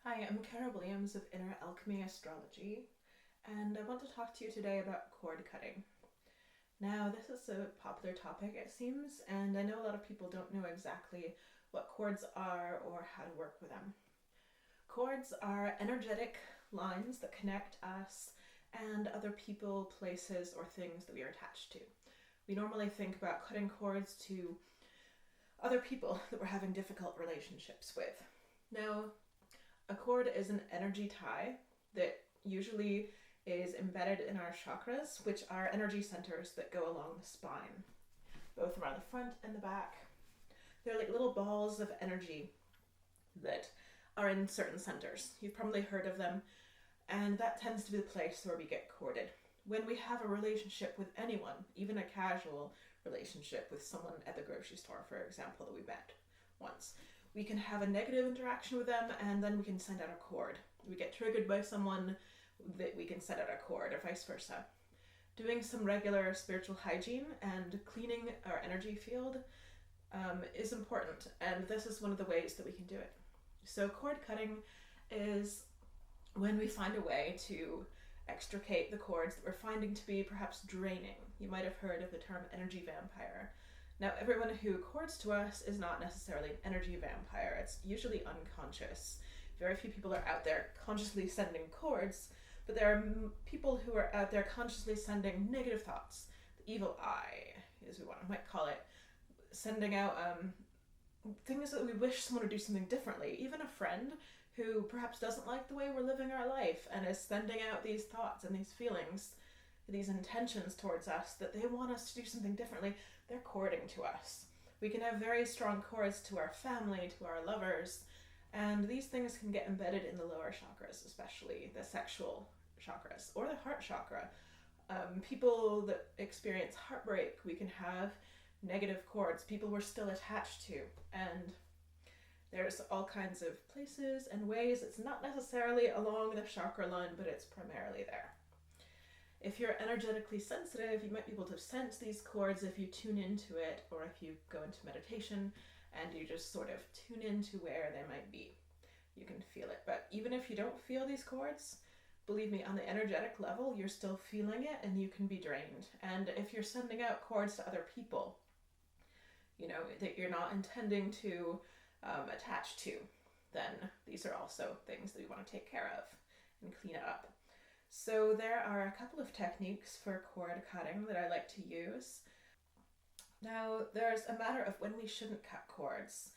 Hi, I'm Kara Williams of Inner Alchemy Astrology, and I want to talk to you today about cord cutting. Now, this is a popular topic, it seems, and I know a lot of people don't know exactly what cords are or how to work with them. Cords are energetic lines that connect us and other people, places, or things that we are attached to. We normally think about cutting cords to other people that we're having difficult relationships with. Now, a cord is an energy tie that usually is embedded in our chakras, which are energy centers that go along the spine, both around the front and the back. They're like little balls of energy that are in certain centers. You've probably heard of them, and that tends to be the place where we get corded. When we have a relationship with anyone, even a casual relationship with someone at the grocery store, for example, that we met once, we can have a negative interaction with them and then we can send out a cord. We get triggered by someone that we can send out a cord, or vice versa. Doing some regular spiritual hygiene and cleaning our energy field is important, and this is one of the ways that we can do it. So cord cutting is when we find a way to extricate the cords that we're finding to be perhaps draining. You might have heard of the term energy vampire. Now, everyone who cords to us is not necessarily an energy vampire. It's usually unconscious. Very few people are out there consciously sending cords, but there are people who are out there consciously sending negative thoughts. The evil eye, as we might call it, sending out things that we wish someone would do something differently. Even a friend who perhaps doesn't like the way we're living our life and is sending out these thoughts and these feelings, these intentions towards us that they want us to do something differently. They're cording to us. We can have very strong cords to our family, to our lovers, and these things can get embedded in the lower chakras, especially the sexual chakras or the heart chakra. People that experience heartbreak, we can have negative cords, people we're still attached to, and there's all kinds of places and ways. It's not necessarily along the chakra line, but it's primarily there. If you're energetically sensitive, you might be able to sense these cords if you tune into it, or if you go into meditation and you just sort of tune into where they might be. You can feel it. But even if you don't feel these cords, believe me, on the energetic level, you're still feeling it and you can be drained. And if you're sending out cords to other people, that you're not intending to attach to, then these are also things that we want to take care of and clean it up. So there are a couple of techniques for cord cutting that I like to use. Now, there's a matter of when we shouldn't cut cords.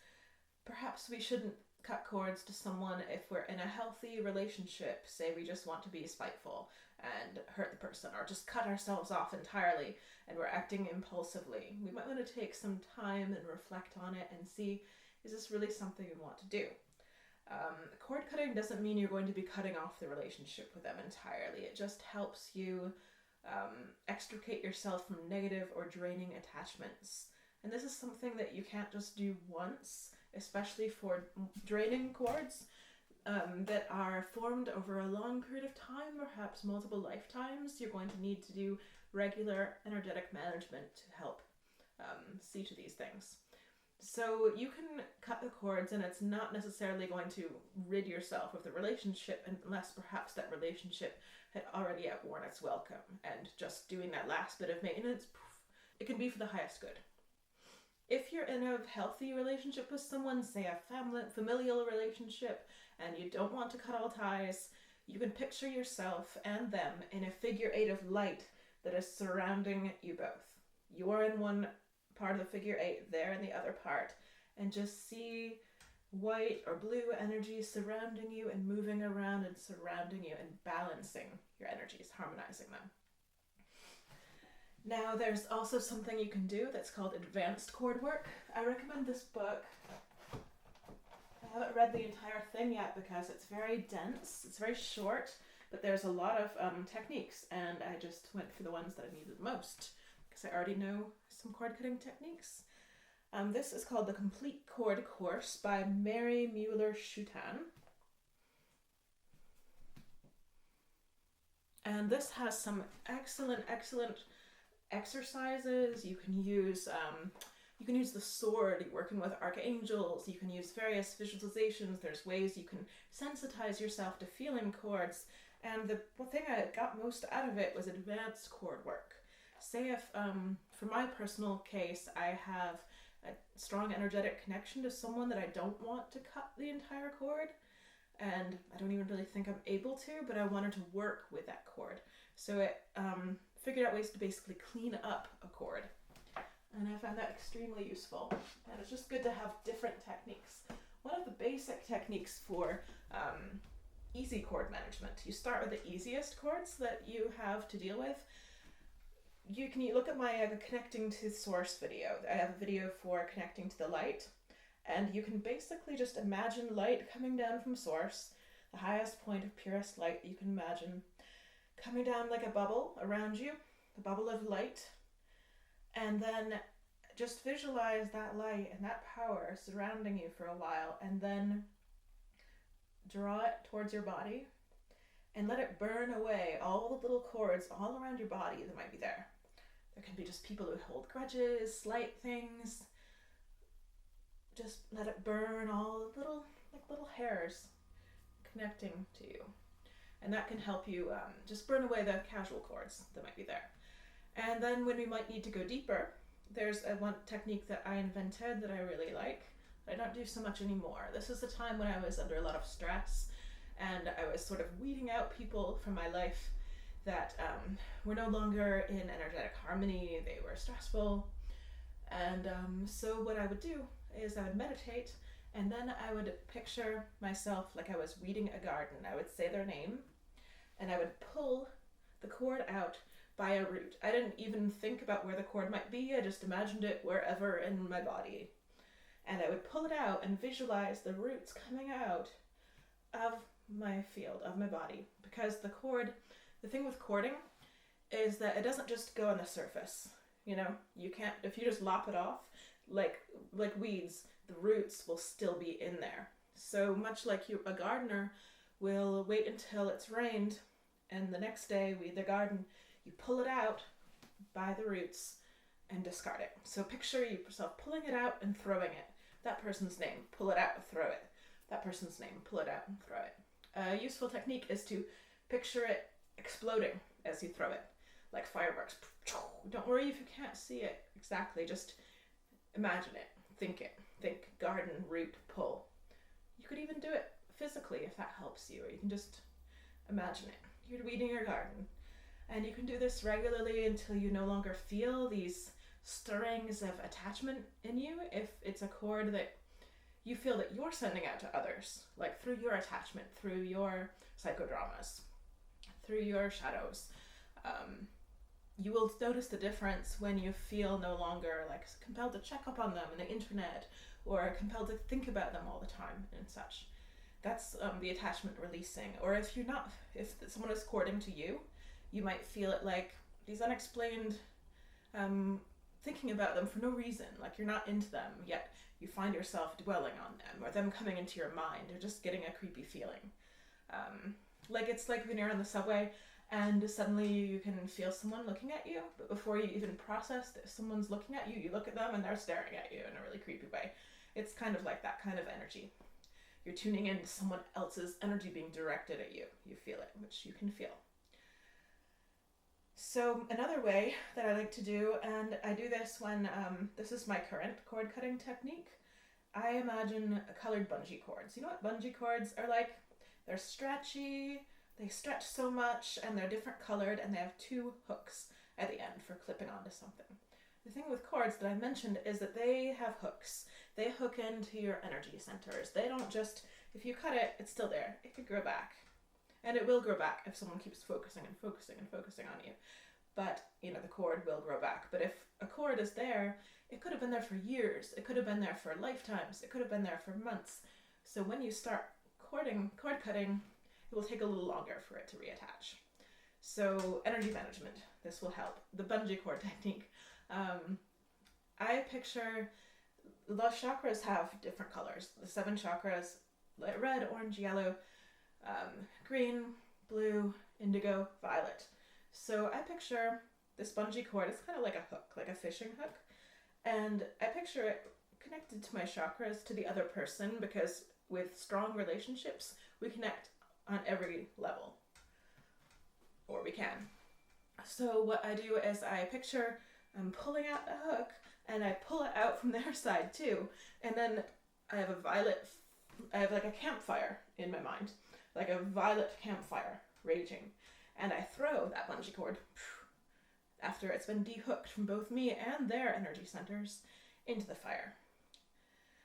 Perhaps we shouldn't cut cords to someone if we're in a healthy relationship. Say we just want to be spiteful and hurt the person, or just cut ourselves off entirely and we're acting impulsively. We might want to take some time and reflect on it and see, is this really something we want to do? Cord cutting doesn't mean you're going to be cutting off the relationship with them entirely. It just helps you extricate yourself from negative or draining attachments. And this is something that you can't just do once, especially for draining cords that are formed over a long period of time, perhaps multiple lifetimes. You're going to need to do regular energetic management to help see to these things. So you can cut the cords and it's not necessarily going to rid yourself of the relationship unless perhaps that relationship had already outworn its welcome, and just doing that last bit of maintenance, it can be for the highest good. If you're in a healthy relationship with someone, say a familial relationship, and you don't want to cut all ties, you can picture yourself and them in a figure 8 of light that is surrounding you both. You're in one part of the figure 8, there in the other part, and just see white or blue energy surrounding you and moving around and surrounding you and balancing your energies, harmonizing them. Now, there's also something you can do that's called advanced cord work. I recommend this book. I haven't read the entire thing yet because it's very dense, it's very short, but there's a lot of techniques, and I just went for the ones that I needed most because I already know some cord cutting techniques. This is called The Complete Cord Course by Mary Mueller-Schutan. And this has some excellent exercises. You can use You can use the sword, you're working with archangels, you can use various visualizations, there's ways you can sensitize yourself to feeling chords. And the thing I got most out of it was advanced chord work. Say if, for my personal case, I have a strong energetic connection to someone that I don't want to cut the entire chord, and I don't even really think I'm able to, but I wanted to work with that chord. So it figured out ways to basically clean up a chord. And I found that extremely useful. And it's just good to have different techniques. One of the basic techniques for easy chord management, you start with the easiest chords that you have to deal with. You can look at my connecting to source video. I have a video for connecting to the light. And you can basically just imagine light coming down from source, the highest point of purest light you can imagine, coming down like a bubble around you, a bubble of light. And then just visualize that light and that power surrounding you for a while, and then draw it towards your body and let it burn away all the little chords all around your body that might be there. There can be just people who hold grudges, slight things. Just let it burn all the little hairs connecting to you. And that can help you just burn away the casual chords that might be there. And then when we might need to go deeper, there's one technique that I invented that I really like, that I don't do so much anymore. This is the time when I was under a lot of stress, and I was sort of weeding out people from my life that were no longer in energetic harmony, they were stressful. And so what I would do is I would meditate, and then I would picture myself like I was weeding a garden. I would say their name, and I would pull the cord out by a root. I didn't even think about where the cord might be, I just imagined it wherever in my body. And I would pull it out and visualize the roots coming out of my field, of my body. Because the cord, the thing with cording is that it doesn't just go on the surface. You know, you can't, if you just lop it off, like weeds, the roots will still be in there. So much like a gardener will wait until it's rained, and the next day weed the garden, you pull it out by the roots and discard it. So picture yourself pulling it out and throwing it. That person's name, pull it out and throw it. That person's name, pull it out and throw it. A useful technique is to picture it exploding as you throw it, like fireworks. Don't worry if you can't see it exactly, just imagine it, think it. Think garden, root, pull. You could even do it physically if that helps you, or you can just imagine it. You're weeding your garden. And you can do this regularly until you no longer feel these stirrings of attachment in you. If it's a cord that you feel that you're sending out to others, like through your attachment, through your psychodramas, through your shadows, you will notice the difference when you feel no longer like compelled to check up on them on the internet, or compelled to think about them all the time and such. That's the attachment releasing. Or if someone is courting to you, you might feel it like these unexplained thinking about them for no reason, like you're not into them, yet you find yourself dwelling on them, or them coming into your mind, or just getting a creepy feeling. Like it's like when you're on the subway and suddenly you can feel someone looking at you, but before you even process that someone's looking at you, you look at them and they're staring at you in a really creepy way. It's kind of like that kind of energy. You're tuning into someone else's energy being directed at you. You feel it, which you can feel. So another way that I like to do, and I do this when, this is my current cord cutting technique, I imagine colored bungee cords. You know what bungee cords are like? They're stretchy, they stretch so much, and they're different colored, and they have two hooks at the end for clipping onto something. The thing with cords that I mentioned is that they have hooks. They hook into your energy centers. They don't just, if you cut it, it's still there. It could grow back. And it will grow back if someone keeps focusing and focusing and focusing on you. But, you know, the cord will grow back. But if a cord is there, it could have been there for years. It could have been there for lifetimes. It could have been there for months. So when you start cord cutting, it will take a little longer for it to reattach. So energy management, this will help. The bungee cord technique. I picture the chakras have different colors. The 7 chakras, red, orange, yellow, green, blue, indigo, violet. So I picture this bungee cord, it's kind of like a hook, like a fishing hook. And I picture it connected to my chakras, to the other person, because with strong relationships, we connect on every level. Or we can. So what I do is I picture I'm pulling out a hook, and I pull it out from their side too. And then I have like a campfire in my mind, like a violet campfire raging. And I throw that bungee cord, after it's been dehooked from both me and their energy centers, into the fire.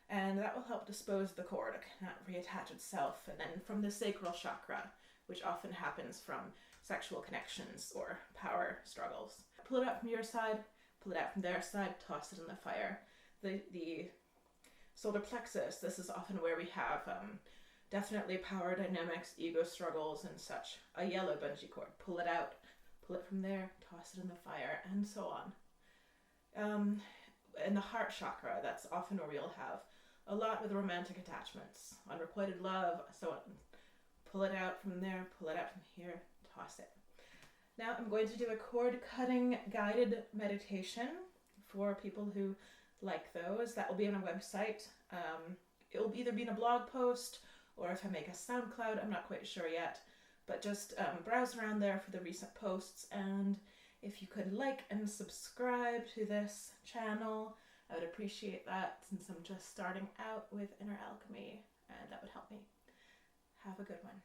And that will help dispose the cord. It cannot reattach itself. And then from the sacral chakra, which often happens from sexual connections or power struggles. Pull it out from your side, pull it out from their side, toss it in the fire. The solar plexus, this is often where we have definitely power dynamics, ego struggles, and such. A yellow bungee cord, pull it out, pull it from there, toss it in the fire, and so on. In the heart chakra, that's often where we'll have a lot with romantic attachments, unrequited love, so on. Pull it out from there, pull it out from here, toss it. Now I'm going to do a cord cutting guided meditation for people who like those. That will be on a website. It will either be in a blog post, or if I make a SoundCloud, I'm not quite sure yet. But just browse around there for the recent posts, and if you could like and subscribe to this channel, I would appreciate that, since I'm just starting out with inner alchemy, and that would help me. Have a good one.